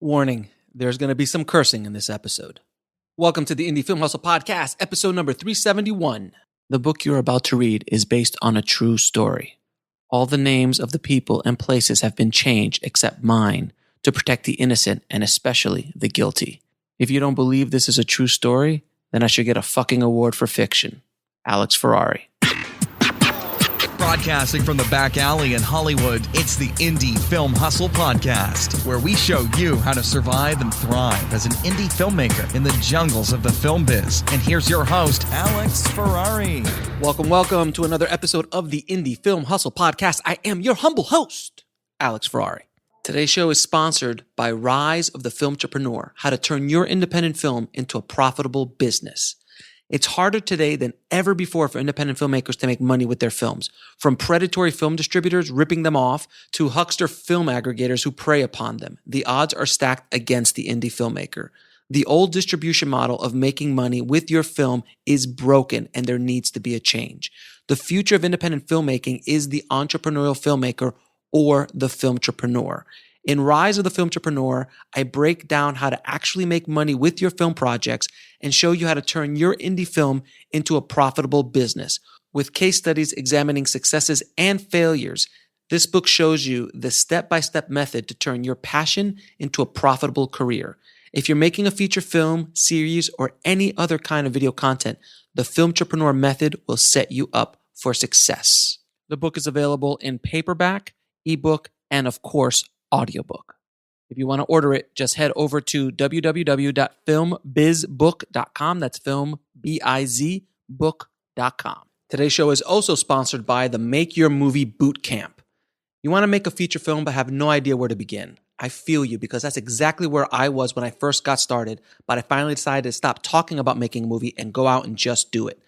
Warning, there's going to be some cursing in this episode. Welcome to the Indie Film Hustle Podcast, episode number 371. The book you're about to read is based on a true story. All the names of the people and places have been changed except mine to protect the innocent and especially the guilty. If you don't believe this is a true story, then I should get a fucking award for fiction. Alex Ferrari. Broadcasting from the back alley in Hollywood, it's the Indie Film Hustle Podcast, where we show you how to survive and thrive as an indie filmmaker in the jungles of the film biz. And here's your host, Alex Ferrari. Welcome to another episode of the Indie Film Hustle Podcast. I am your humble host, Alex Ferrari. Today's show is sponsored by Rise of the Filmtrepreneur, how to turn your independent film into a profitable business. It's harder today than ever before for independent filmmakers to make money with their films. From predatory film distributors ripping them off to huckster film aggregators who prey upon them, the odds are stacked against the indie filmmaker. The old distribution model of making money with your film is broken and there needs to be a change. The future of independent filmmaking is the entrepreneurial filmmaker or the filmtrepreneur. In Rise of the Filmtrepreneur, I break down how to actually make money with your film projects and show you how to turn your indie film into a profitable business. With case studies examining successes and failures, this book shows you the step-by-step method to turn your passion into a profitable career. If you're making a feature film, series, or any other kind of video content, the Filmtrepreneur method will set you up for success. The book is available in paperback, ebook, and of course, audiobook. If you want to order it, just head over to www.filmbizbook.com. That's filmbizbook.com. Today's show is also sponsored by the Make Your Movie Boot Camp. You want to make a feature film but have no idea where to begin. I feel you because that's exactly where I was when I first got started, but I finally decided to stop talking about making a movie and go out and just do it.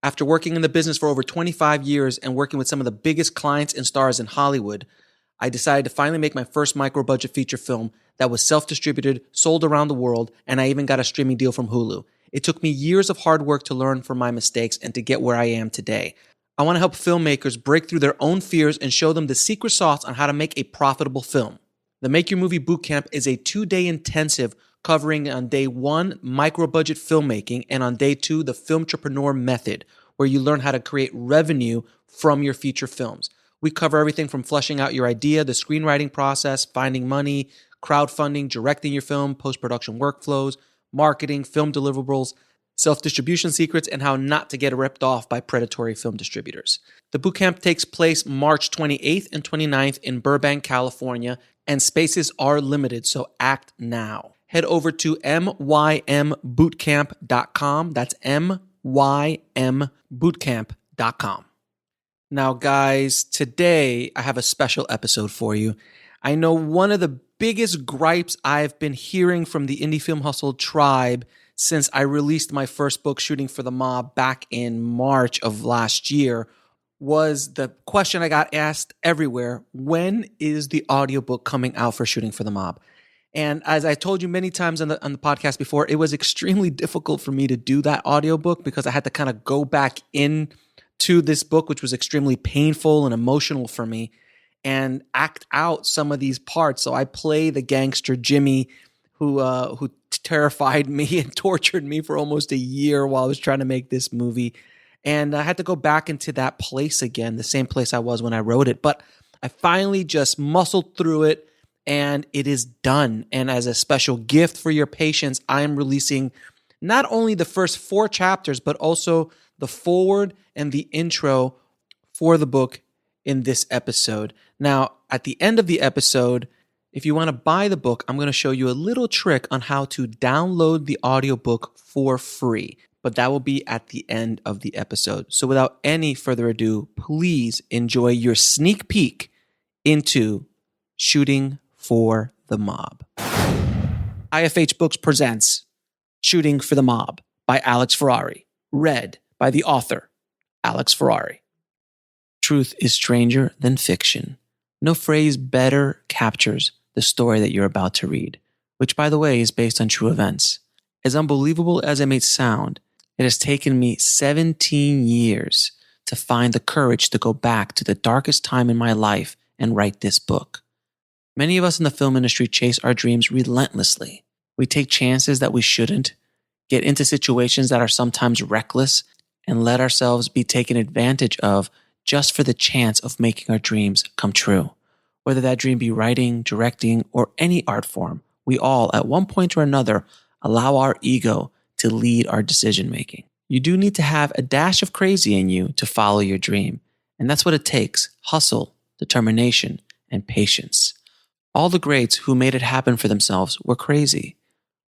After working in the business for over 25 years and working with some of the biggest clients and stars in Hollywood, I decided to finally make my first micro-budget feature film that was self-distributed, sold around the world, and I even got a streaming deal from Hulu. It took me years of hard work to learn from my mistakes and to get where I am today. I want to help filmmakers break through their own fears and show them the secret sauce on how to make a profitable film. The Make Your Movie Bootcamp is a 2-day intensive covering on day 1 micro-budget filmmaking and on day 2 the Filmtrepreneur method, where you learn how to create revenue from your feature films. We cover everything from fleshing out your idea, the screenwriting process, finding money, crowdfunding, directing your film, post-production workflows, marketing, film deliverables, self-distribution secrets, and how not to get ripped off by predatory film distributors. The bootcamp takes place March 28th and 29th in Burbank, California, and spaces are limited, so act now. Head over to mymbootcamp.com. That's mymbootcamp.com. Now, guys, today I have a special episode for you. I know one of the biggest gripes I've been hearing from the Indie Film Hustle Tribe since I released my first book, Shooting for the Mob, back in March of last year was the question I got asked everywhere: when is the audiobook coming out for Shooting for the Mob? And as I told you many times on the podcast before, it was extremely difficult for me to do that audiobook because I had to kind of go back in to this book, which was extremely painful and emotional for me, and act out some of these parts. So I play the gangster Jimmy who terrified me and tortured me for almost a year while I was trying to make this movie. And I had to go back into that place again, the same place I was when I wrote it. But I finally just muscled through it and it is done. And as a special gift for your patience, I am releasing not only the first 4 chapters, but also the foreword and the intro for the book in this episode. Now, at the end of the episode, if you want to buy the book, I'm going to show you a little trick on how to download the audiobook for free, but that will be at the end of the episode. So without any further ado, please enjoy your sneak peek into Shooting for the Mob. IFH Books presents Shooting for the Mob by Alex Ferrari, read by the author, Alex Ferrari. Truth is stranger than fiction. No phrase better captures the story that you're about to read, which, by the way, is based on true events. As unbelievable as it may sound, it has taken me 17 years to find the courage to go back to the darkest time in my life and write this book. Many of us in the film industry chase our dreams relentlessly. We take chances that we shouldn't, get into situations that are sometimes reckless, and let ourselves be taken advantage of just for the chance of making our dreams come true. Whether that dream be writing, directing, or any art form, we all, at one point or another, allow our ego to lead our decision making. You do need to have a dash of crazy in you to follow your dream. And that's what it takes: hustle, determination, and patience. All the greats who made it happen for themselves were crazy.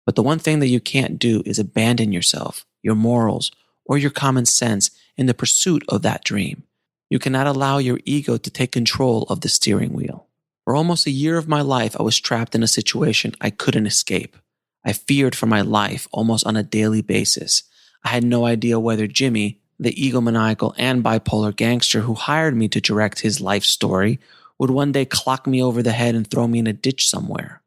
But the one thing that you can't do is abandon yourself, your morals, or your common sense in the pursuit of that dream. You cannot allow your ego to take control of the steering wheel. For almost a year of my life, I was trapped in a situation I couldn't escape. I feared for my life almost on a daily basis. I had no idea whether Jimmy, the egomaniacal and bipolar gangster who hired me to direct his life story, would one day clock me over the head and throw me in a ditch somewhere.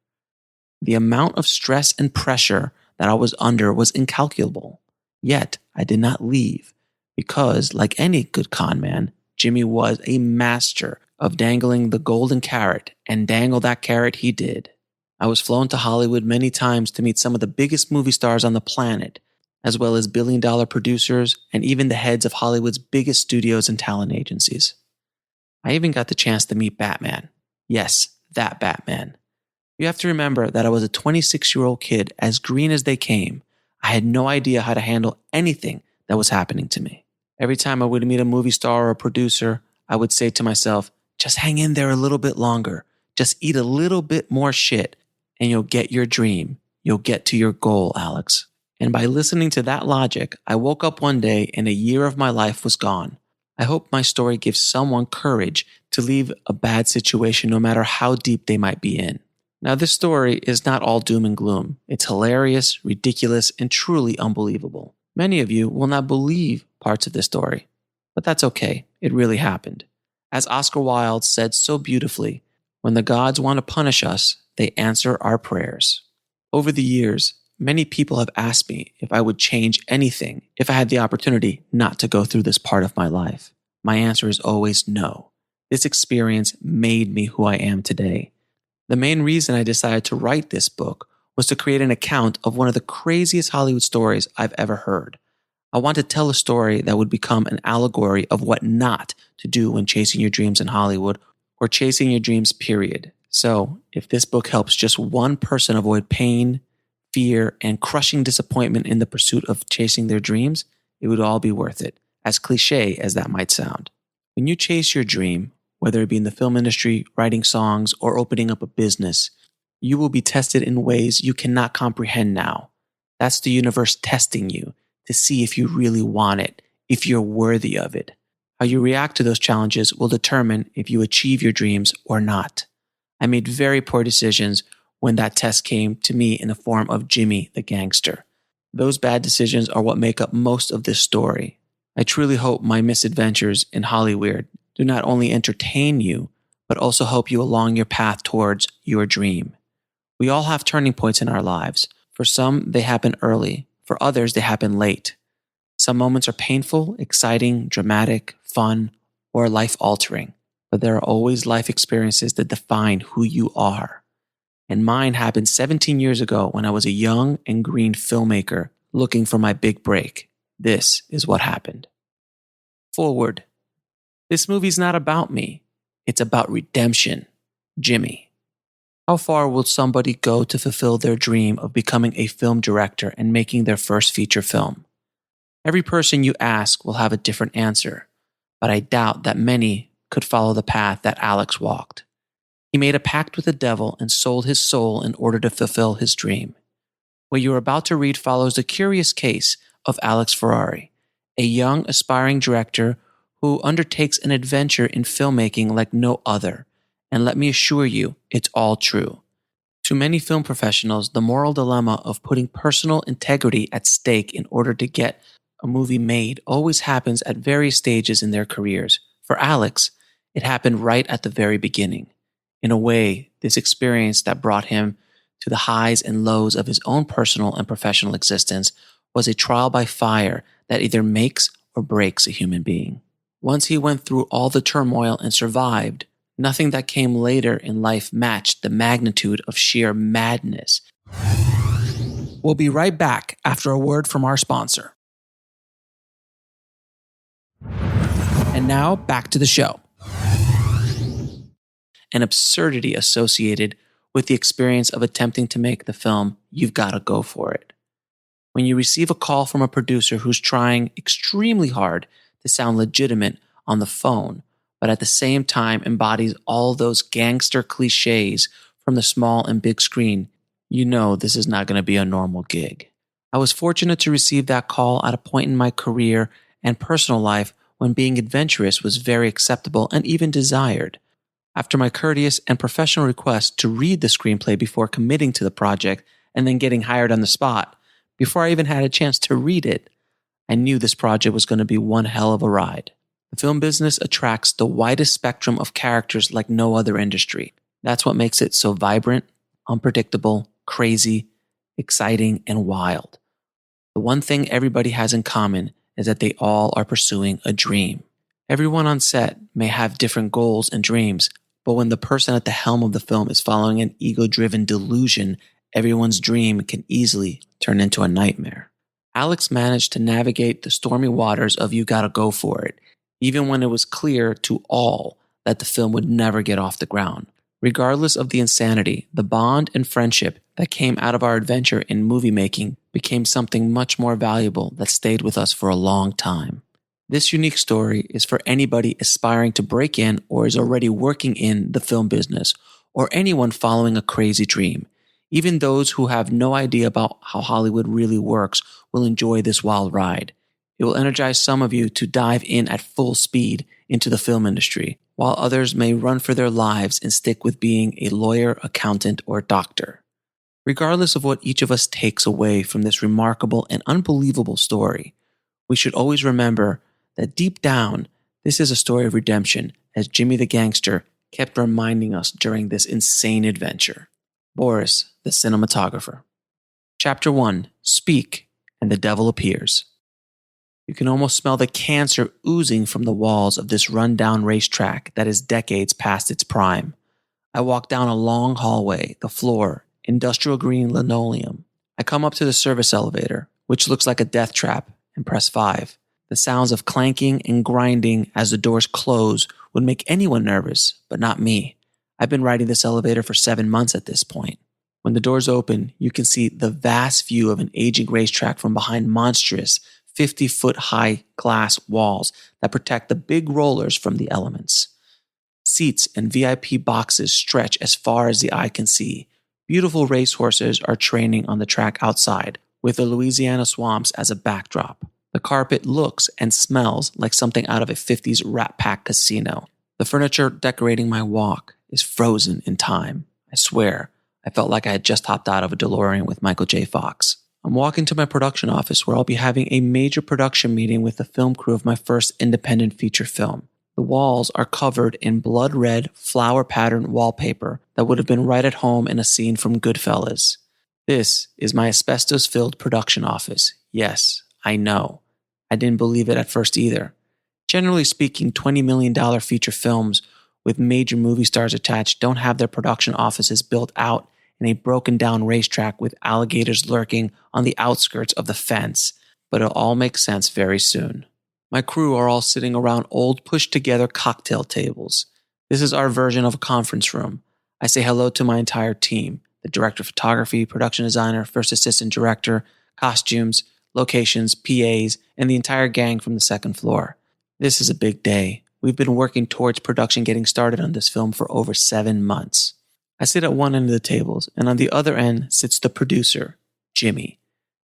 The amount of stress and pressure that I was under was incalculable. Yet, I did not leave because, like any good con man, Jimmy was a master of dangling the golden carrot, and dangle that carrot he did. I was flown to Hollywood many times to meet some of the biggest movie stars on the planet, as well as billion-dollar producers and even the heads of Hollywood's biggest studios and talent agencies. I even got the chance to meet Batman. Yes, that Batman. You have to remember that I was a 26-year-old kid, as green as they came. I had no idea how to handle anything that was happening to me. Every time I would meet a movie star or a producer, I would say to myself, just hang in there a little bit longer. Just eat a little bit more shit, and you'll get your dream. You'll get to your goal, Alex. And by listening to that logic, I woke up one day and a year of my life was gone. I hope my story gives someone courage to leave a bad situation no matter how deep they might be in. Now, this story is not all doom and gloom. It's hilarious, ridiculous, and truly unbelievable. Many of you will not believe parts of this story, but that's okay. It really happened. As Oscar Wilde said so beautifully, when the gods want to punish us, they answer our prayers. Over the years, many people have asked me if I would change anything if I had the opportunity not to go through this part of my life. My answer is always no. This experience made me who I am today. The main reason I decided to write this book was to create an account of one of the craziest Hollywood stories I've ever heard. I want to tell a story that would become an allegory of what not to do when chasing your dreams in Hollywood, or chasing your dreams, period. So, if this book helps just one person avoid pain, fear, and crushing disappointment in the pursuit of chasing their dreams, it would all be worth it, as cliche as that might sound. When you chase your dream, whether it be in the film industry, writing songs, or opening up a business, you will be tested in ways you cannot comprehend now. That's the universe testing you to see if you really want it, if you're worthy of it. How you react to those challenges will determine if you achieve your dreams or not. I made very poor decisions when that test came to me in the form of Jimmy the gangster. Those bad decisions are what make up most of this story. I truly hope my misadventures in Hollywood do not only entertain you, but also help you along your path towards your dream. We all have turning points in our lives. For some, they happen early. For others, they happen late. Some moments are painful, exciting, dramatic, fun, or life-altering. But there are always life experiences that define who you are. And mine happened 17 years ago when I was a young and green filmmaker looking for my big break. This is what happened. Forward. This movie's not about me. It's about redemption. Jimmy. How far will somebody go to fulfill their dream of becoming a film director and making their first feature film? Every person you ask will have a different answer, but I doubt that many could follow the path that Alex walked. He made a pact with the devil and sold his soul in order to fulfill his dream. What you are about to read follows the curious case of Alex Ferrari, a young aspiring director who undertakes an adventure in filmmaking like no other. And let me assure you, it's all true. To many film professionals, the moral dilemma of putting personal integrity at stake in order to get a movie made always happens at various stages in their careers. For Alex, it happened right at the very beginning. In a way, this experience that brought him to the highs and lows of his own personal and professional existence was a trial by fire that either makes or breaks a human being. Once he went through all the turmoil and survived, Nothing that came later in life matched the magnitude of sheer madness. We'll be right back after a word from our sponsor. And now, back to the show. An absurdity associated with the experience of attempting to make the film You've Gotta Go For It. When you receive a call from a producer who's trying extremely hard to sound legitimate on the phone, but at the same time embodies all those gangster cliches from the small and big screen, you know this is not going to be a normal gig. I was fortunate to receive that call at a point in my career and personal life when being adventurous was very acceptable and even desired. After my courteous and professional request to read the screenplay before committing to the project and then getting hired on the spot, before I even had a chance to read it, I knew this project was going to be one hell of a ride. The film business attracts the widest spectrum of characters like no other industry. That's what makes it so vibrant, unpredictable, crazy, exciting, and wild. The one thing everybody has in common is that they all are pursuing a dream. Everyone on set may have different goals and dreams, but when the person at the helm of the film is following an ego-driven delusion, everyone's dream can easily turn into a nightmare. Alex managed to navigate the stormy waters of You Gotta Go For It, even when it was clear to all that the film would never get off the ground. Regardless of the insanity, the bond and friendship that came out of our adventure in movie making became something much more valuable that stayed with us for a long time. This unique story is for anybody aspiring to break in or is already working in the film business, or anyone following a crazy dream. Even those who have no idea about how Hollywood really works will enjoy this wild ride. It will energize some of you to dive in at full speed into the film industry, while others may run for their lives and stick with being a lawyer, accountant, or doctor. Regardless of what each of us takes away from this remarkable and unbelievable story, we should always remember that deep down, this is a story of redemption, as Jimmy the Gangster kept reminding us during this insane adventure. Boris, the cinematographer. Chapter 1, Speak, and the Devil Appears. You can almost smell the cancer oozing from the walls of this run-down racetrack that is decades past its prime. I walk down a long hallway, the floor, industrial green linoleum. I come up to the service elevator, which looks like a death trap, and press 5. The sounds of clanking and grinding as the doors close would make anyone nervous, but not me. I've been riding this elevator for 7 months at this point. When the doors open, you can see the vast view of an aging racetrack from behind monstrous 50-foot-high glass walls that protect the big rollers from the elements. Seats and VIP boxes stretch as far as the eye can see. Beautiful racehorses are training on the track outside, with the Louisiana swamps as a backdrop. The carpet looks and smells like something out of a 50s Rat Pack casino. The furniture decorating my walk is frozen in time. I swear, I felt like I had just hopped out of a DeLorean with Michael J. Fox. I'm walking to my production office where I'll be having a major production meeting with the film crew of my first independent feature film. The walls are covered in blood red, flower patterned wallpaper that would have been right at home in a scene from Goodfellas. This is my asbestos-filled production office. Yes, I know. I didn't believe it at first either. Generally speaking, $20 million feature films with major movie stars attached don't have their production offices built out in a broken-down racetrack with alligators lurking on the outskirts of the fence, but it'll all make sense very soon. My crew are all sitting around old pushed-together cocktail tables. This is our version of a conference room. I say hello to my entire team, the director of photography, production designer, first assistant director, costumes, locations, PAs, and the entire gang from the second floor. This is a big day. We've been working towards production getting started on this film for over 7 months. I sit at one end of the tables, and on the other end sits the producer, Jimmy,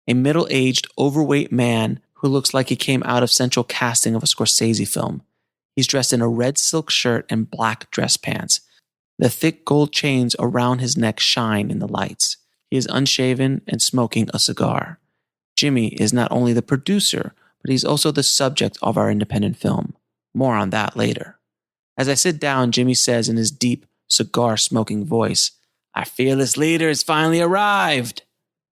a middle-aged, overweight man who looks like he came out of central casting of a Scorsese film. He's dressed in a red silk shirt and black dress pants. The thick gold chains around his neck shine in the lights. He is unshaven and smoking a cigar. Jimmy is not only the producer, but he's also the subject of our independent film. More on that later. As I sit down, Jimmy says in his deep, cigar-smoking voice, "Our fearless leader has finally arrived."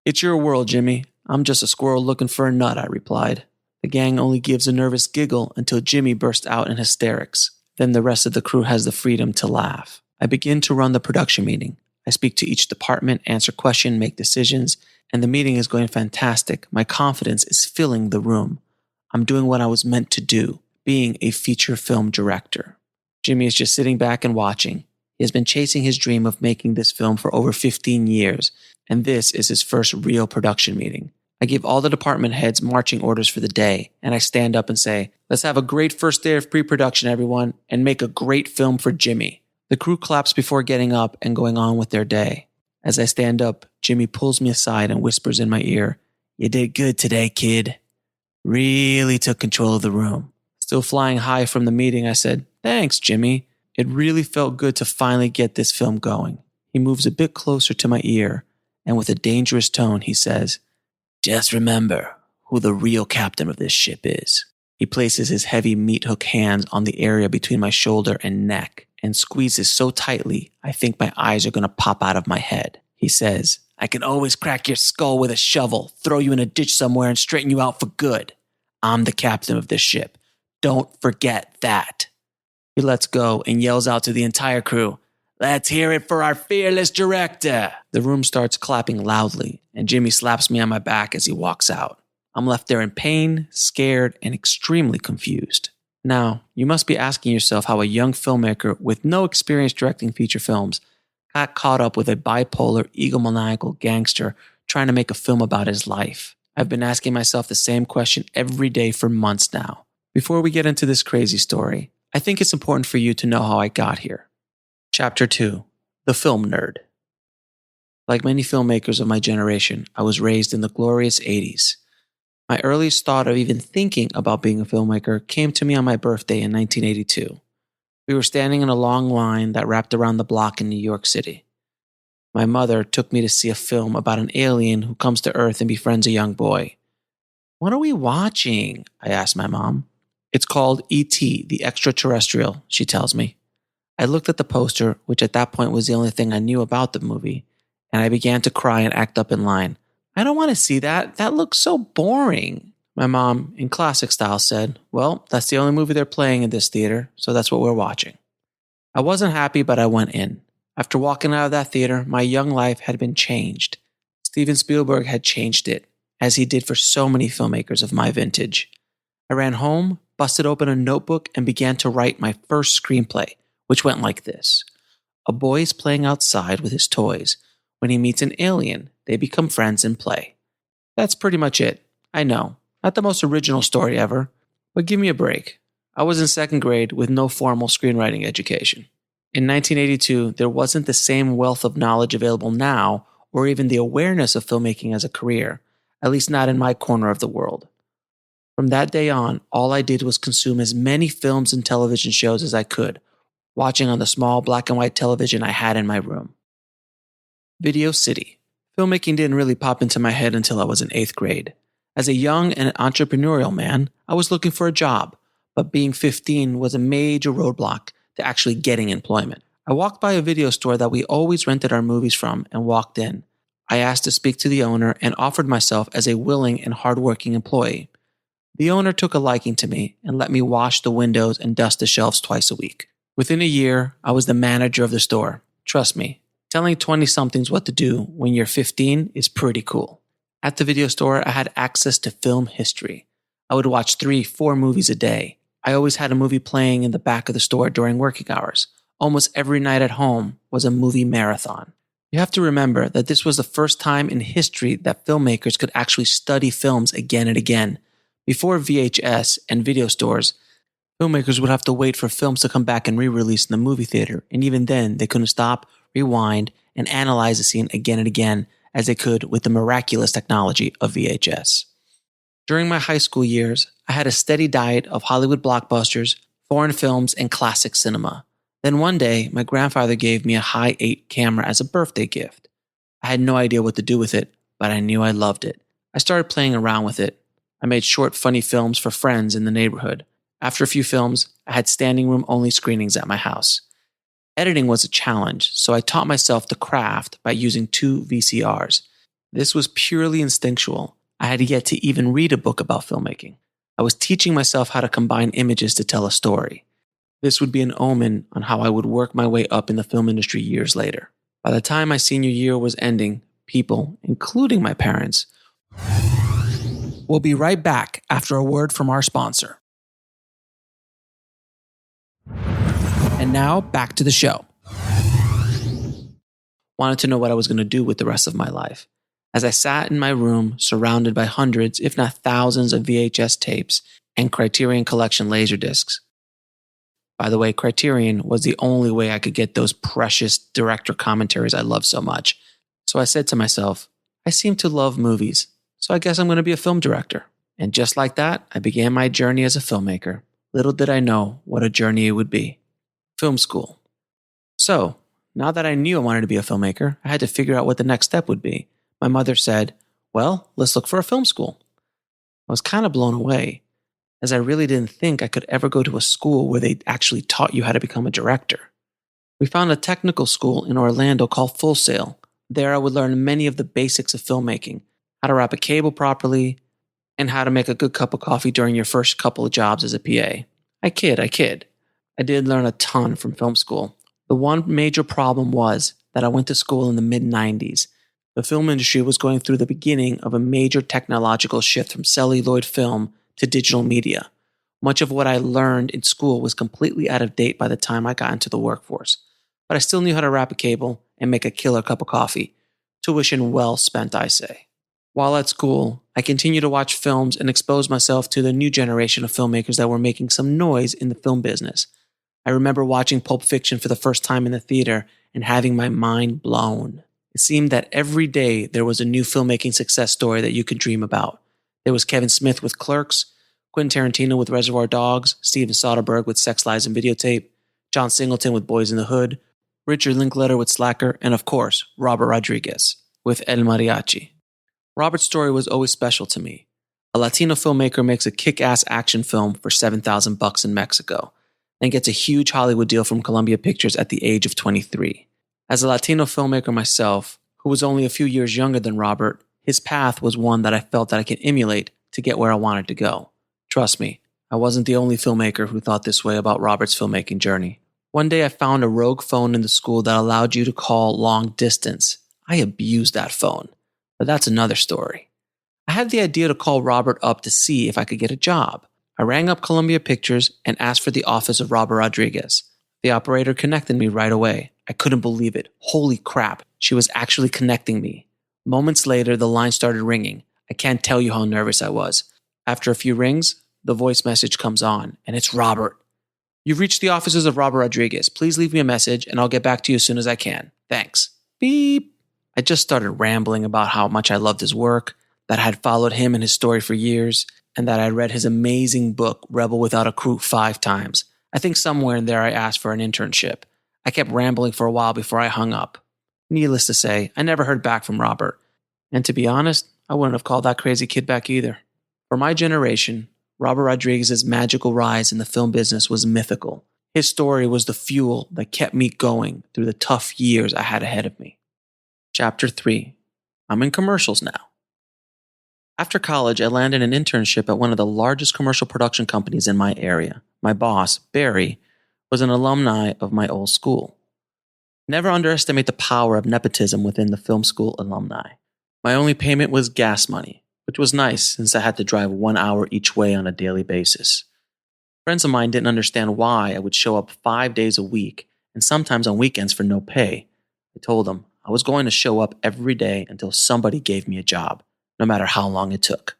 "It's your world, Jimmy. I'm just a squirrel looking for a nut," I replied. The gang only gives a nervous giggle until Jimmy burst out in hysterics. Then the rest of the crew has the freedom to laugh. I begin to run the production meeting. I speak to each department, answer questions, make decisions, and the meeting is going fantastic. My confidence is filling the room. I'm doing what I was meant to do, being a feature film director. Jimmy is just sitting back and watching. He has been chasing his dream of making this film for over 15 years, and this is his first real production meeting. I give all the department heads marching orders for the day, and I stand up and say, "Let's have a great first day of pre-production, everyone, and make a great film for Jimmy." The crew claps before getting up and going on with their day. As I stand up, Jimmy pulls me aside and whispers in my ear, "You did good today, kid." Really took control of the room. Still flying high from the meeting, I said, "Thanks, Jimmy. It really felt good to finally get this film going." He moves a bit closer to my ear, and with a dangerous tone, he says, "Just remember who the real captain of this ship is." He places his heavy meat hook hands on the area between my shoulder and neck and squeezes so tightly I think my eyes are going to pop out of my head. He says, "I can always crack your skull with a shovel, throw you in a ditch somewhere, and straighten you out for good. I'm the captain of this ship. Don't forget that." He lets go and yells out to the entire crew, "Let's hear it for our fearless director." The room starts clapping loudly, and Jimmy slaps me on my back as he walks out. I'm left there in pain, scared, and extremely confused. Now, you must be asking yourself how a young filmmaker with no experience directing feature films got caught up with a bipolar, egomaniacal gangster trying to make a film about his life. I've been asking myself the same question every day for months now. Before we get into this crazy story, I think it's important for you to know how I got here. Chapter 2. The Film Nerd. Like many filmmakers of my generation, I was raised in the glorious 80s. My earliest thought of even thinking about being a filmmaker came to me on my birthday in 1982. We were standing in a long line that wrapped around the block in New York City. My mother took me to see a film about an alien who comes to Earth and befriends a young boy. "What are we watching?" I asked my mom. "It's called E.T., the Extraterrestrial," she tells me. I looked at the poster, which at that point was the only thing I knew about the movie, and I began to cry and act up in line. "I don't want to see that. That looks so boring." My mom, in classic style, said, "Well, that's the only movie they're playing in this theater, so that's what we're watching." I wasn't happy, but I went in. After walking out of that theater, my young life had been changed. Steven Spielberg had changed it, as he did for so many filmmakers of my vintage. I ran home, busted open a notebook, and began to write my first screenplay, which went like this. A boy is playing outside with his toys. When he meets an alien, they become friends and play. That's pretty much it. I know, not the most original story ever, but give me a break. I was in second grade with no formal screenwriting education. In 1982, there wasn't the same wealth of knowledge available now, or even the awareness of filmmaking as a career, at least not in my corner of the world. From that day on, all I did was consume as many films and television shows as I could, watching on the small black and white television I had in my room. Video City. Filmmaking didn't really pop into my head until I was in 8th grade. As a young and entrepreneurial man, I was looking for a job, but being 15 was a major roadblock to actually getting employment. I walked by a video store that we always rented our movies from and walked in. I asked to speak to the owner and offered myself as a willing and hardworking employee. The owner took a liking to me and let me wash the windows and dust the shelves twice a week. Within a year, I was the manager of the store. Trust me, telling 20-somethings what to do when you're 15 is pretty cool. At the video store, I had access to film history. I would watch 3-4 movies a day. I always had a movie playing in the back of the store during working hours. Almost every night at home was a movie marathon. You have to remember that this was the first time in history that filmmakers could actually study films again and again. Before VHS and video stores, filmmakers would have to wait for films to come back and re-release in the movie theater, and even then, they couldn't stop, rewind, and analyze the scene again and again as they could with the miraculous technology of VHS. During my high school years, I had a steady diet of Hollywood blockbusters, foreign films, and classic cinema. Then one day, my grandfather gave me a Hi-8 camera as a birthday gift. I had no idea what to do with it, but I knew I loved it. I started playing around with it. I made short, funny films for friends in the neighborhood. After a few films, I had standing room only screenings at my house. Editing was a challenge, so I taught myself the craft by using 2 VCRs. This was purely instinctual. I had yet to even read a book about filmmaking. I was teaching myself how to combine images to tell a story. This would be an omen on how I would work my way up in the film industry years later. By the time my senior year was ending, people, including my parents, we'll be right back after a word from our sponsor. And now, back to the show. Wanted to know what I was going to do with the rest of my life. As I sat in my room, surrounded by hundreds, if not thousands of VHS tapes and Criterion Collection Laserdiscs. By the way, Criterion was the only way I could get those precious director commentaries I love so much. So I said to myself, I seem to love movies, so I guess I'm going to be a film director. And just like that, I began my journey as a filmmaker. Little did I know what a journey it would be. Film school. So, now that I knew I wanted to be a filmmaker, I had to figure out what the next step would be. My mother said, well, let's look for a film school. I was kind of blown away, as I really didn't think I could ever go to a school where they actually taught you how to become a director. We found a technical school in Orlando called Full Sail. There I would learn many of the basics of filmmaking, how to wrap a cable properly, and how to make a good cup of coffee during your first couple of jobs as a PA. I kid. I did learn a ton from film school. The one major problem was that I went to school in the mid-90s. The film industry was going through the beginning of a major technological shift from celluloid film to digital media. Much of what I learned in school was completely out of date by the time I got into the workforce. But I still knew how to wrap a cable and make a killer cup of coffee. Tuition well spent, I say. While at school, I continued to watch films and expose myself to the new generation of filmmakers that were making some noise in the film business. I remember watching Pulp Fiction for the first time in the theater and having my mind blown. It seemed that every day there was a new filmmaking success story that you could dream about. There was Kevin Smith with Clerks, Quentin Tarantino with Reservoir Dogs, Steven Soderbergh with Sex, Lies, and Videotape, John Singleton with Boys in the Hood, Richard Linklater with Slacker, and of course, Robert Rodriguez with El Mariachi. Robert's story was always special to me. A Latino filmmaker makes a kick-ass action film for $7,000 in Mexico, and gets a huge Hollywood deal from Columbia Pictures at the age of 23. As a Latino filmmaker myself, who was only a few years younger than Robert, his path was one that I felt that I could emulate to get where I wanted to go. Trust me, I wasn't the only filmmaker who thought this way about Robert's filmmaking journey. One day I found a rogue phone in the school that allowed you to call long distance. I abused that phone, but that's another story. I had the idea to call Robert up to see if I could get a job. I rang up Columbia Pictures and asked for the office of Robert Rodriguez. The operator connected me right away. I couldn't believe it. Holy crap, she was actually connecting me. Moments later, the line started ringing. I can't tell you how nervous I was. After a few rings, the voice message comes on, and it's Robert. You've reached the offices of Robert Rodriguez. Please leave me a message, and I'll get back to you as soon as I can. Thanks. Beep. I just started rambling about how much I loved his work, that I had followed him and his story for years, and that I read his amazing book, Rebel Without a Crew, 5 times. I think somewhere in there I asked for an internship. I kept rambling for a while before I hung up. Needless to say, I never heard back from Robert. And to be honest, I wouldn't have called that crazy kid back either. For my generation, Robert Rodriguez's magical rise in the film business was mythical. His story was the fuel that kept me going through the tough years I had ahead of me. Chapter 3. I'm in commercials now. After college, I landed an internship at one of the largest commercial production companies in my area. My boss, Barry, was an alumni of my old school. Never underestimate the power of nepotism within the film school alumni. My only payment was gas money, which was nice since I had to drive 1 hour each way on a daily basis. Friends of mine didn't understand why I would show up 5 days a week and sometimes on weekends for no pay. I told them I was going to show up every day until somebody gave me a job, no matter how long it took.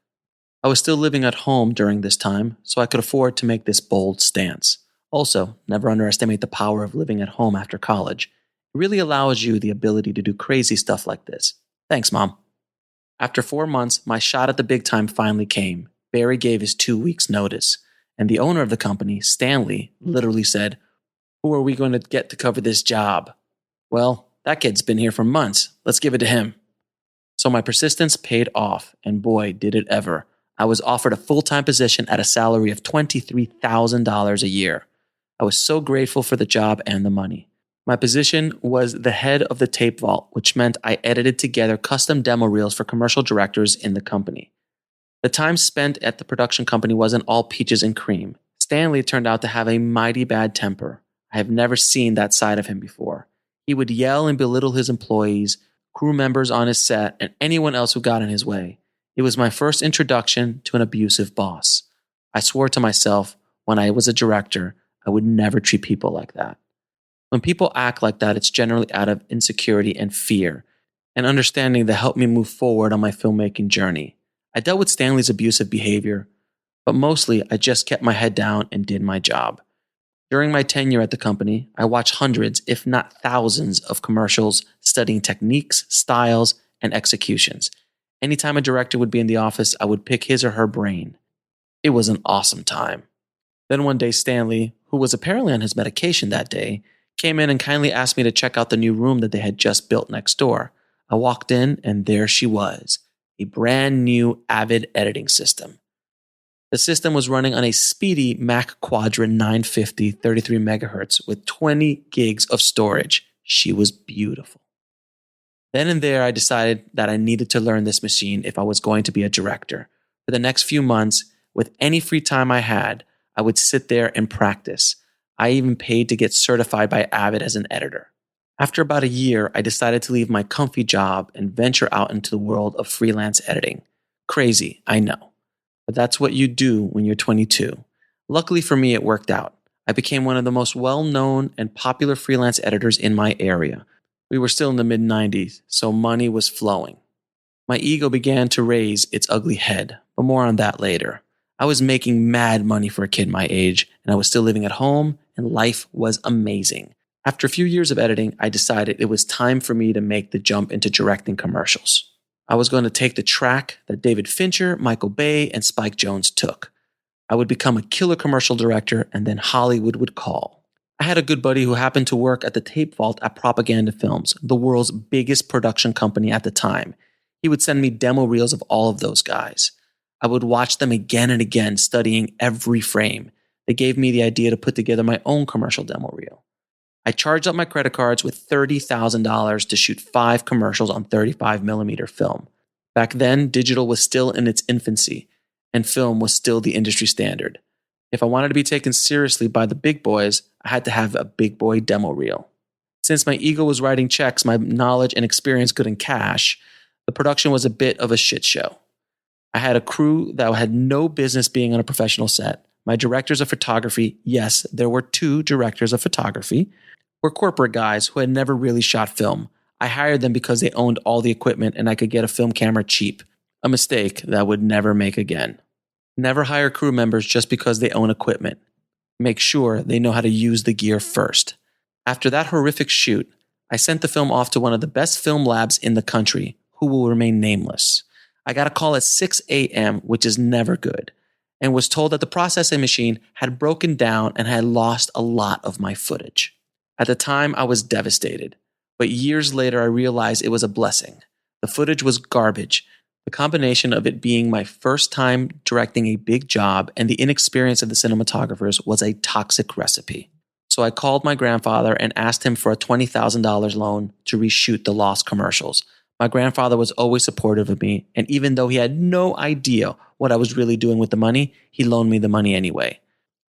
I was still living at home during this time, so I could afford to make this bold stance. Also, never underestimate the power of living at home after college. It really allows you the ability to do crazy stuff like this. Thanks, Mom. After 4 months, my shot at the big time finally came. Barry gave his 2 weeks' notice, and the owner of the company, Stanley, literally said, "Who are we going to get to cover this job?" Well, that kid's been here for months. Let's give it to him. So my persistence paid off, and boy, did it ever. I was offered a full-time position at a salary of $23,000 a year. I was so grateful for the job and the money. My position was the head of the tape vault, which meant I edited together custom demo reels for commercial directors in the company. The time spent at the production company wasn't all peaches and cream. Stanley turned out to have a mighty bad temper. I have never seen that side of him before. He would yell and belittle his employees, crew members on his set, and anyone else who got in his way. It was my first introduction to an abusive boss. I swore to myself, when I was a director, I would never treat people like that. When people act like that, it's generally out of insecurity and fear, and understanding that helped me move forward on my filmmaking journey. I dealt with Stanley's abusive behavior, but mostly I just kept my head down and did my job. During my tenure at the company, I watched hundreds, if not thousands, of commercials studying techniques, styles, and executions. Anytime a director would be in the office, I would pick his or her brain. It was an awesome time. Then one day, Stanley, who was apparently on his medication that day, came in and kindly asked me to check out the new room that they had just built next door. I walked in, and there she was, a brand new Avid editing system. The system was running on a speedy Mac Quadrant 950 33 megahertz with 20 gigs of storage. She was beautiful. Then and there, I decided that I needed to learn this machine if I was going to be a director. For the next few months, with any free time I had, I would sit there and practice. I even paid to get certified by Avid as an editor. After about a year, I decided to leave my comfy job and venture out into the world of freelance editing. Crazy, I know. But that's what you do when you're 22. Luckily for me, it worked out. I became one of the most well-known and popular freelance editors in my area. We were still in the mid-90s, so money was flowing. My ego began to raise its ugly head, but more on that later. I was making mad money for a kid my age, and I was still living at home, and life was amazing. After a few years of editing, I decided it was time for me to make the jump into directing commercials. I was going to take the track that David Fincher, Michael Bay, and Spike Jonze took. I would become a killer commercial director, and then Hollywood would call. I had a good buddy who happened to work at the tape vault at Propaganda Films, the world's biggest production company at the time. He would send me demo reels of all of those guys. I would watch them again and again, studying every frame. They gave me the idea to put together my own commercial demo reel. I charged up my credit cards with $30,000 to shoot 5 commercials on 35mm film. Back then, digital was still in its infancy, and film was still the industry standard. If I wanted to be taken seriously by the big boys, I had to have a big boy demo reel. Since my ego was writing checks my knowledge and experience couldn't cash, the production was a bit of a shit show. I had a crew that had no business being on a professional set. My directors of photography, yes, there were 2 directors of photography, were corporate guys who had never really shot film. I hired them because they owned all the equipment and I could get a film camera cheap. A mistake that I would never make again. Never hire crew members just because they own equipment. Make sure they know how to use the gear first. After that horrific shoot, I sent the film off to one of the best film labs in the country, who will remain nameless. I got a call at 6 a.m., which is never good, and was told that the processing machine had broken down and had lost a lot of my footage. At the time, I was devastated, but years later, I realized it was a blessing. The footage was garbage. The combination of it being my first time directing a big job and the inexperience of the cinematographers was a toxic recipe. So I called my grandfather and asked him for a $20,000 loan to reshoot the lost commercials. My grandfather was always supportive of me, and even though he had no idea what I was really doing with the money, he loaned me the money anyway.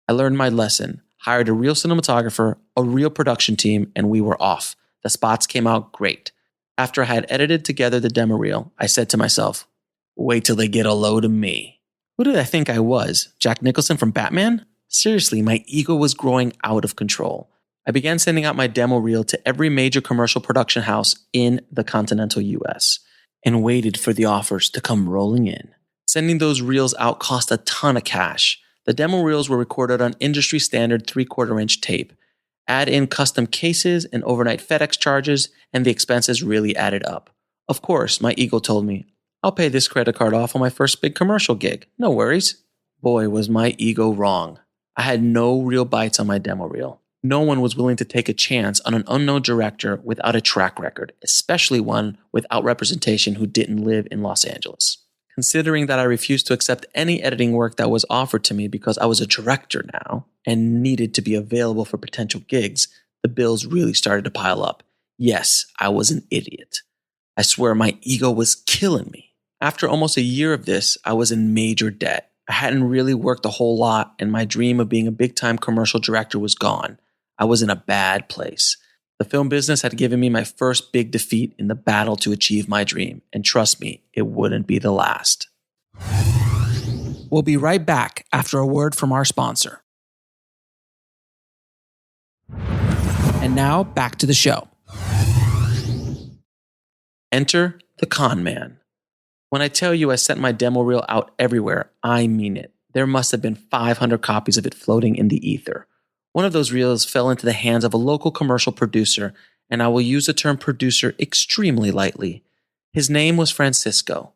I learned my lesson, hired a real cinematographer, a real production team, and we were off. The spots came out great. After I had edited together the demo reel, I said to myself, wait till they get a load of me. Who did I think I was? Jack Nicholson from Batman? Seriously, my ego was growing out of control. I began sending out my demo reel to every major commercial production house in the continental US and waited for the offers to come rolling in. Sending those reels out cost a ton of cash. The demo reels were recorded on industry standard 3/4-inch tape. Add in custom cases and overnight FedEx charges, and the expenses really added up. Of course, my ego told me, I'll pay this credit card off on my first big commercial gig. No worries. Boy, was my ego wrong. I had no real bites on my demo reel. No one was willing to take a chance on an unknown director without a track record, especially one without representation who didn't live in Los Angeles. Considering that I refused to accept any editing work that was offered to me because I was a director now and needed to be available for potential gigs, the bills really started to pile up. Yes, I was an idiot. I swear my ego was killing me. After almost a year of this, I was in major debt. I hadn't really worked a whole lot, and my dream of being a big-time commercial director was gone. I was in a bad place. The film business had given me my first big defeat in the battle to achieve my dream, and trust me, it wouldn't be the last. We'll be right back after a word from our sponsor. And now, back to the show. Enter the con man. When I tell you I sent my demo reel out everywhere, I mean it. There must have been 500 copies of it floating in the ether. One of those reels fell into the hands of a local commercial producer, and I will use the term producer extremely lightly. His name was Francisco.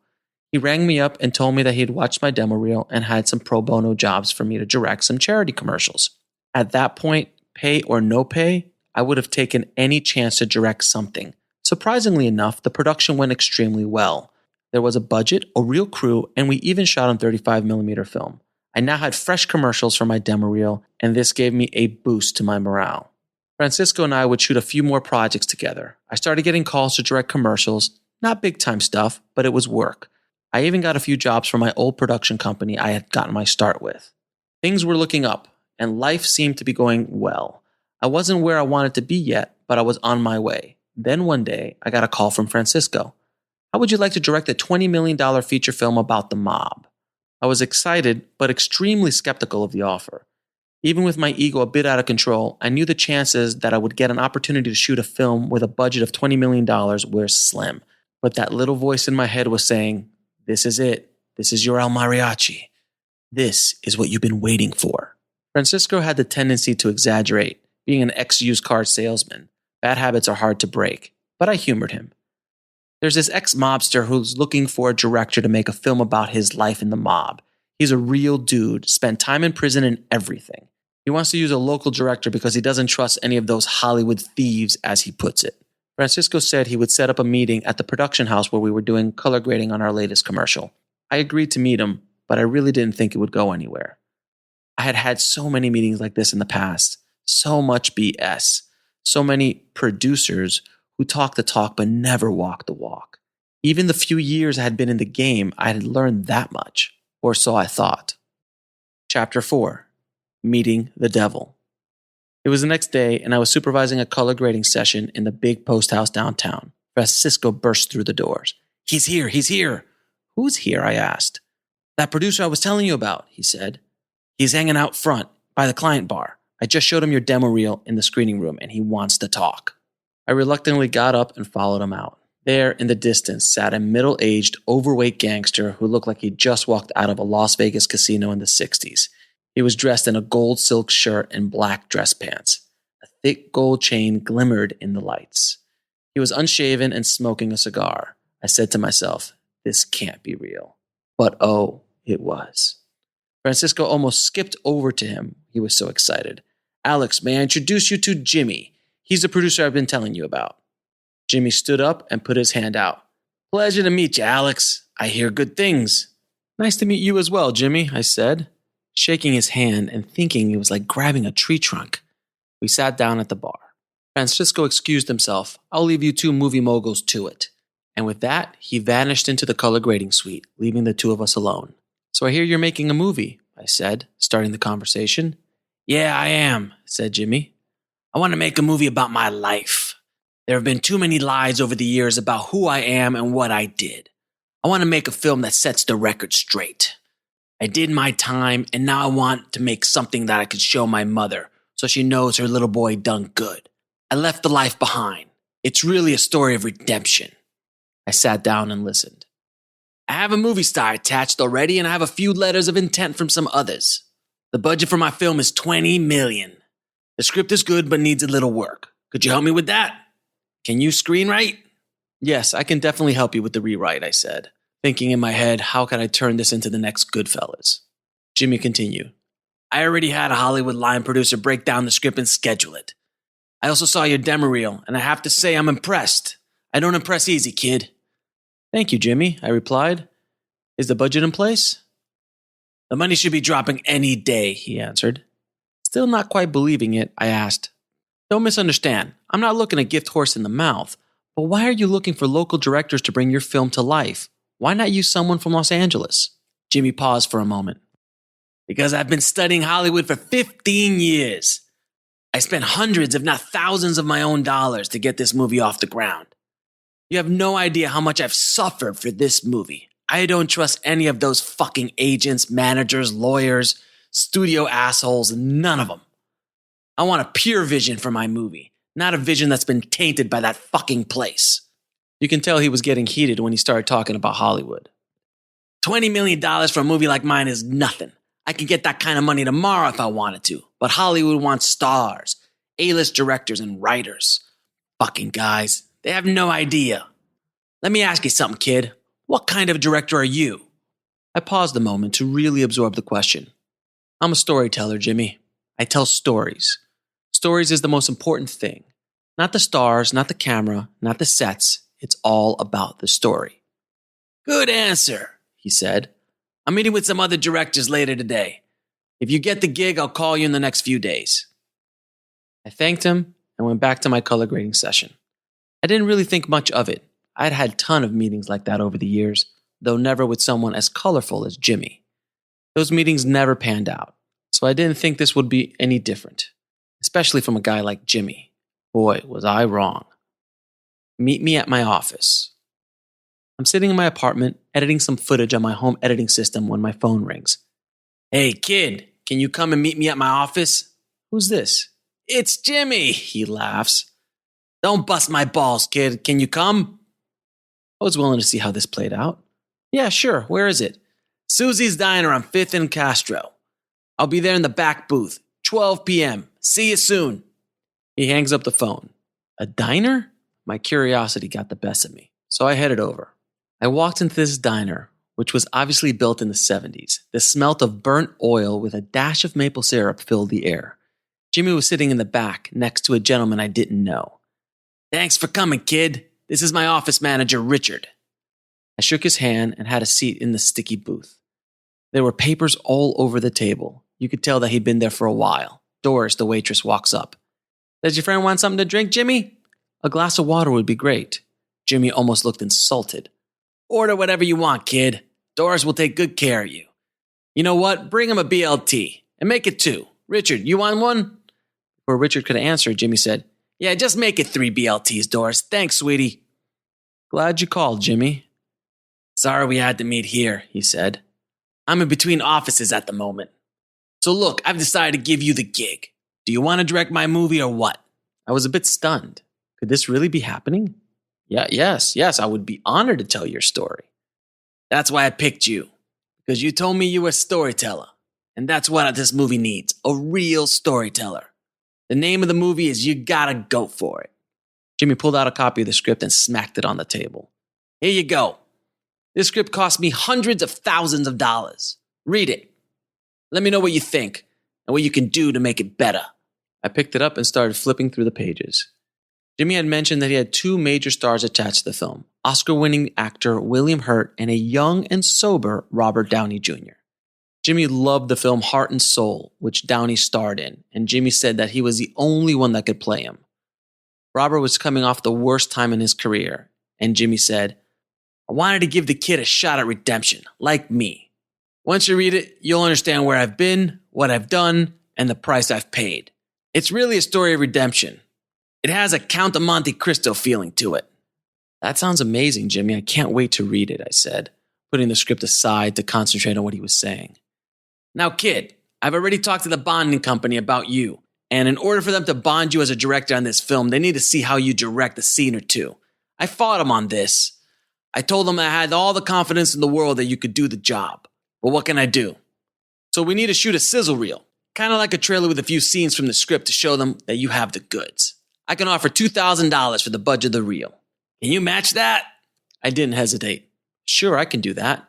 He rang me up and told me that he had watched my demo reel and had some pro bono jobs for me to direct some charity commercials. At that point, pay or no pay, I would have taken any chance to direct something. Surprisingly enough, the production went extremely well. There was a budget, a real crew, and we even shot on 35mm film. I now had fresh commercials for my demo reel, and this gave me a boost to my morale. Francisco and I would shoot a few more projects together. I started getting calls to direct commercials, not big-time stuff, but it was work. I even got a few jobs from my old production company I had gotten my start with. Things were looking up, and life seemed to be going well. I wasn't where I wanted to be yet, but I was on my way. Then one day, I got a call from Francisco. How would you like to direct a $20 million feature film about the mob? I was excited, but extremely skeptical of the offer. Even with my ego a bit out of control, I knew the chances that I would get an opportunity to shoot a film with a budget of $20 million were slim. But that little voice in my head was saying, this is it. This is your El Mariachi. This is what you've been waiting for. Francisco had the tendency to exaggerate, being an ex-used car salesman. Bad habits are hard to break, but I humored him. There's this ex-mobster who's looking for a director to make a film about his life in the mob. He's a real dude, spent time in prison and everything. He wants to use a local director because he doesn't trust any of those Hollywood thieves, as he puts it. Francisco said he would set up a meeting at the production house where we were doing color grading on our latest commercial. I agreed to meet him, but I really didn't think it would go anywhere. I had had so many meetings like this in the past, so much BS, so many producers who talk the talk but never walk the walk. Even the few years I had been in the game, I had learned that much, or so I thought. Chapter 4. Meeting the Devil. It was the next day, and I was supervising a color grading session in the big post house downtown. Francisco burst through the doors. He's here, he's here. Who's here? I asked. That producer I was telling you about, he said. He's hanging out front by the client bar. I just showed him your demo reel in the screening room, and he wants to talk. I reluctantly got up and followed him out. There, in the distance, sat a middle-aged, overweight gangster who looked like he'd just walked out of a Las Vegas casino in the 60s. He was dressed in a gold silk shirt and black dress pants. A thick gold chain glimmered in the lights. He was unshaven and smoking a cigar. I said to myself, this can't be real. But oh, it was. Francisco almost skipped over to him. He was so excited. Alex, may I introduce you to Jimmy? He's the producer I've been telling you about. Jimmy stood up and put his hand out. Pleasure to meet you, Alex. I hear good things. Nice to meet you as well, Jimmy, I said, shaking his hand and thinking it was like grabbing a tree trunk. We sat down at the bar. Francisco excused himself. I'll leave you two movie moguls to it. And with that, he vanished into the color grading suite, leaving the two of us alone. So I hear you're making a movie, I said, starting the conversation. Yeah, I am, said Jimmy. I want to make a movie about my life. There have been too many lies over the years about who I am and what I did. I want to make a film that sets the record straight. I did my time, and now I want to make something that I could show my mother so she knows her little boy done good. I left the life behind. It's really a story of redemption. I sat down and listened. I have a movie star attached already, and I have a few letters of intent from some others. The budget for my film is $20 million. The script is good, but needs a little work. Could you help me with that? Can you screenwrite? Yes, I can definitely help you with the rewrite, I said, thinking in my head, how can I turn this into the next Goodfellas? Jimmy continued. I already had a Hollywood line producer break down the script and schedule it. I also saw your demo reel, and I have to say I'm impressed. I don't impress easy, kid. Thank you, Jimmy, I replied. Is the budget in place? The money should be dropping any day, he answered. Still not quite believing it, I asked, don't misunderstand. I'm not looking a gift horse in the mouth, but why are you looking for local directors to bring your film to life? Why not use someone from Los Angeles? Jimmy paused for a moment. Because I've been studying Hollywood for 15 years. I spent hundreds, if not thousands of my own dollars to get this movie off the ground. You have no idea how much I've suffered for this movie. I don't trust any of those fucking agents, managers, lawyers, studio assholes, none of them. I want a pure vision for my movie, not a vision that's been tainted by that fucking place. You can tell he was getting heated when he started talking about Hollywood. $20 million for a movie like mine is nothing. I can get that kind of money tomorrow if I wanted to. But Hollywood wants stars, A-list directors, and writers. Fucking guys. They have no idea. Let me ask you something, kid. What kind of director are you? I paused a moment to really absorb the question. I'm a storyteller, Jimmy. I tell stories. Stories is the most important thing. Not the stars, not the camera, not the sets. It's all about the story. Good answer, he said. I'm meeting with some other directors later today. If you get the gig, I'll call you in the next few days. I thanked him and went back to my color grading session. I didn't really think much of it. I'd had a ton of meetings like that over the years, though never with someone as colorful as Jimmy. Those meetings never panned out, so I didn't think this would be any different, especially from a guy like Jimmy. Boy, was I wrong. Meet me at my office. I'm sitting in my apartment, editing some footage on my home editing system when my phone rings. Hey, kid, can you come and meet me at my office? Who's this? It's Jimmy, he laughs. Don't bust my balls, kid. Can you come? I was willing to see how this played out. Yeah, sure. Where is it? Susie's Diner on 5th and Castro. I'll be there in the back booth, 12 p.m. See you soon. He hangs up the phone. A diner? My curiosity got the best of me, so I headed over. I walked into this diner, which was obviously built in the 70s. The smell of burnt oil with a dash of maple syrup filled the air. Jimmy was sitting in the back next to a gentleman I didn't know. Thanks for coming, kid. This is my office manager, Richard. I shook his hand and had a seat in the sticky booth. There were papers all over the table. You could tell that he'd been there for a while. Doris, the waitress, walks up. Does your friend want something to drink, Jimmy? A glass of water would be great. Jimmy almost looked insulted. Order whatever you want, kid. Doris will take good care of you. You know what? Bring him a BLT and make it 2. Richard, you want one? Before Richard could answer, Jimmy said, Yeah, just make it 3 BLTs, Doris. Thanks, sweetie. Glad you called, Jimmy. Sorry we had to meet here, he said. I'm in between offices at the moment. So look, I've decided to give you the gig. Do you want to direct my movie or what? I was a bit stunned. Could this really be happening? Yes, I would be honored to tell your story. That's why I picked you. Because you told me you were a storyteller. And that's what this movie needs. A real storyteller. The name of the movie is You Gotta Go For It. Jimmy pulled out a copy of the script and smacked it on the table. Here you go. This script cost me hundreds of thousands of dollars. Read it. Let me know what you think and what you can do to make it better. I picked it up and started flipping through the pages. Jimmy had mentioned that he had 2 major stars attached to the film, Oscar-winning actor William Hurt and a young and sober Robert Downey Jr. Jimmy loved the film Heart and Soul, which Downey starred in, and Jimmy said that he was the only one that could play him. Robert was coming off the worst time in his career, and Jimmy said, I wanted to give the kid a shot at redemption, like me. Once you read it, you'll understand where I've been, what I've done, and the price I've paid. It's really a story of redemption. It has a Count of Monte Cristo feeling to it. That sounds amazing, Jimmy. I can't wait to read it, I said, putting the script aside to concentrate on what he was saying. Now, kid, I've already talked to the bonding company about you, and in order for them to bond you as a director on this film, they need to see how you direct a scene or 2. I fought them on this. I told them I had all the confidence in the world that you could do the job. But what can I do? So we need to shoot a sizzle reel, kind of like a trailer with a few scenes from the script to show them that you have the goods. I can offer $2,000 for the budget of the reel. Can you match that? I didn't hesitate. Sure, I can do that.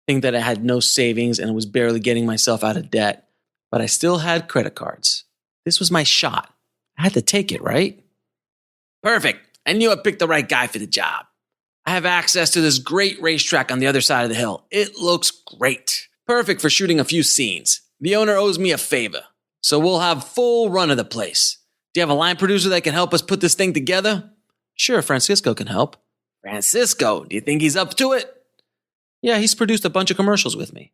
Think that I had no savings and was barely getting myself out of debt, but I still had credit cards. This was my shot. I had to take it, right? Perfect. I knew I picked the right guy for the job. I have access to this great racetrack on the other side of the hill. It looks great. Perfect for shooting a few scenes. The owner owes me a favor, so we'll have full run of the place. Do you have a line producer that can help us put this thing together? Sure, Francisco can help. Francisco, do you think he's up to it? Yeah, he's produced a bunch of commercials with me.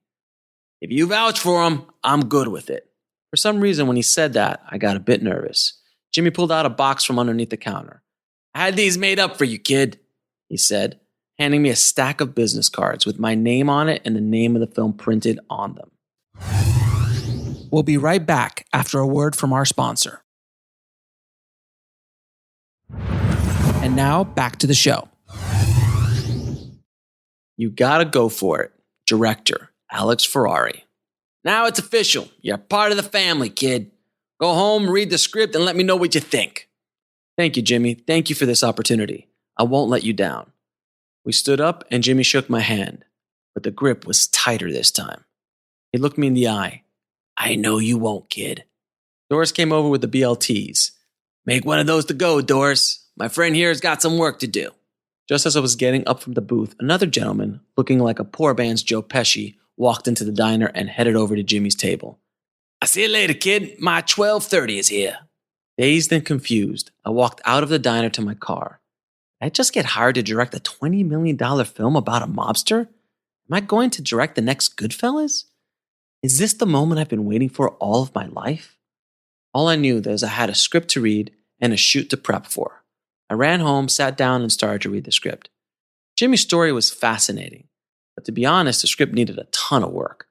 If you vouch for him, I'm good with it. For some reason, when he said that, I got a bit nervous. Jimmy pulled out a box from underneath the counter. I had these made up for you, kid, he said, handing me a stack of business cards with my name on it and the name of the film printed on them. We'll be right back after a word from our sponsor. And now, back to the show. You gotta go for it. Director, Alex Ferrari. Now it's official. You're part of the family, kid. Go home, read the script, and let me know what you think. Thank you, Jimmy. Thank you for this opportunity. I won't let you down. We stood up, and Jimmy shook my hand, but the grip was tighter this time. He looked me in the eye. I know you won't, kid. Doris came over with the BLTs. Make one of those to go, Doris. My friend here has got some work to do. Just as I was getting up from the booth, another gentleman, looking like a poor man's Joe Pesci, walked into the diner and headed over to Jimmy's table. I see you later, kid. My 12:30 is here. Dazed and confused, I walked out of the diner to my car. Did I just get hired to direct a $20 million film about a mobster? Am I going to direct the next Goodfellas? Is this the moment I've been waiting for all of my life? All I knew was I had a script to read and a shoot to prep for. I ran home, sat down, and started to read the script. Jimmy's story was fascinating, but to be honest, the script needed a ton of work.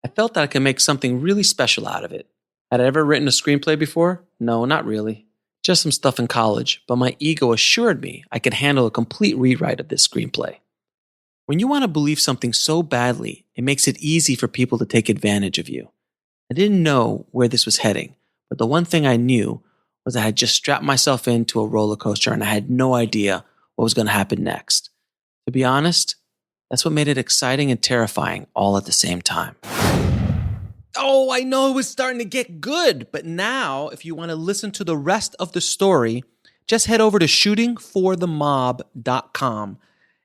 I felt that I could make something really special out of it. Had I ever written a screenplay before? No, not really. Just some stuff in college, but my ego assured me I could handle a complete rewrite of this screenplay. When you want to believe something so badly, it makes it easy for people to take advantage of you. I didn't know where this was heading, but the one thing I knew was I had just strapped myself into a roller coaster and I had no idea what was going to happen next. To be honest, that's what made it exciting and terrifying all at the same time. Oh, I know it was starting to get good, but now if you want to listen to the rest of the story, just head over to shootingforthemob.com.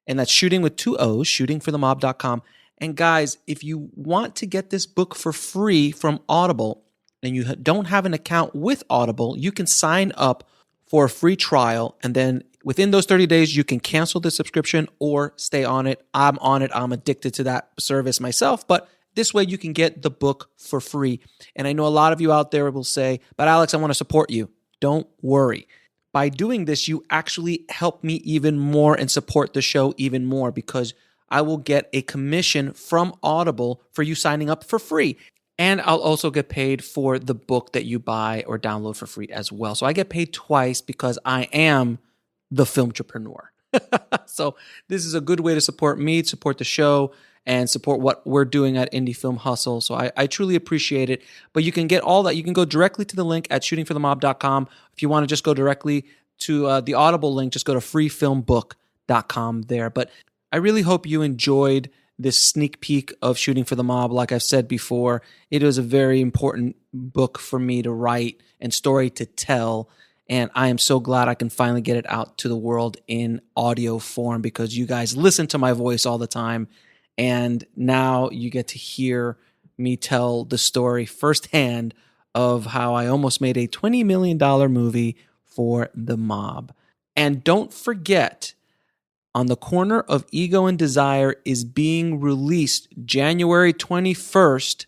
And that's shooting with 2 O's, shootingforthemob.com. And guys, if you want to get this book for free from Audible and you don't have an account with Audible, you can sign up for a free trial. And then within those 30 days, you can cancel the subscription or stay on it. I'm on it. I'm addicted to that service myself, but this way you can get the book for free. And I know a lot of you out there will say, but Alex, I want to support you. Don't worry. By doing this, you actually help me even more and support the show even more because I will get a commission from Audible for you signing up for free. And I'll also get paid for the book that you buy or download for free as well. So I get paid twice because I am the film entrepreneur. So this is a good way to support me, support the show, and support what we're doing at Indie Film Hustle. So I truly appreciate it. But you can get all that. You can go directly to the link at shootingforthemob.com. If you want to just go directly to the Audible link, just go to freefilmbook.com there. But I really hope you enjoyed this sneak peek of Shooting for the Mob. Like I've said before, it was a very important book for me to write and story to tell. And I am so glad I can finally get it out to the world in audio form because you guys listen to my voice all the time. And now you get to hear me tell the story firsthand of how I almost made a $20 million movie for the mob. And don't forget, On the Corner of Ego and Desire is being released January 21st,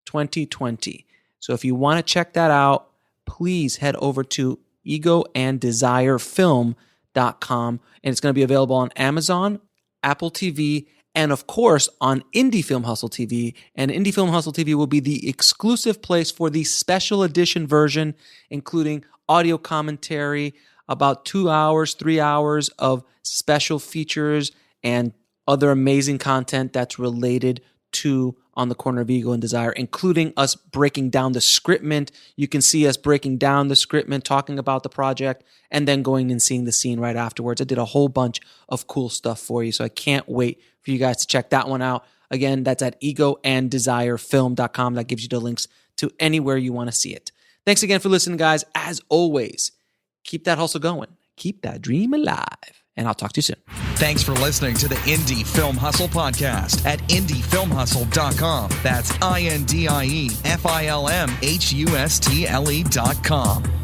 2020. So if you want to check that out, please head over to egoanddesirefilm.com. And it's going to be available on Amazon, Apple TV, and of course on Indie Film Hustle TV. And Indie Film Hustle TV will be the exclusive place for the special edition version, including audio commentary, about 2 hours, 3 hours of special features and other amazing content that's related to On the Corner of Ego and Desire, including us breaking down the scriptment. You can see us breaking down the scriptment, talking about the project, and then going and seeing the scene right afterwards. I did a whole bunch of cool stuff for you, so I can't wait for you guys to check that one out. Again, that's at egoanddesirefilm.com. That gives you the links to anywhere you want to see it. Thanks again for listening, guys. As always, keep that hustle going. Keep that dream alive. And I'll talk to you soon. Thanks for listening to the Indie Film Hustle podcast at indiefilmhustle.com. That's INDIEFILMHUSTLE.com.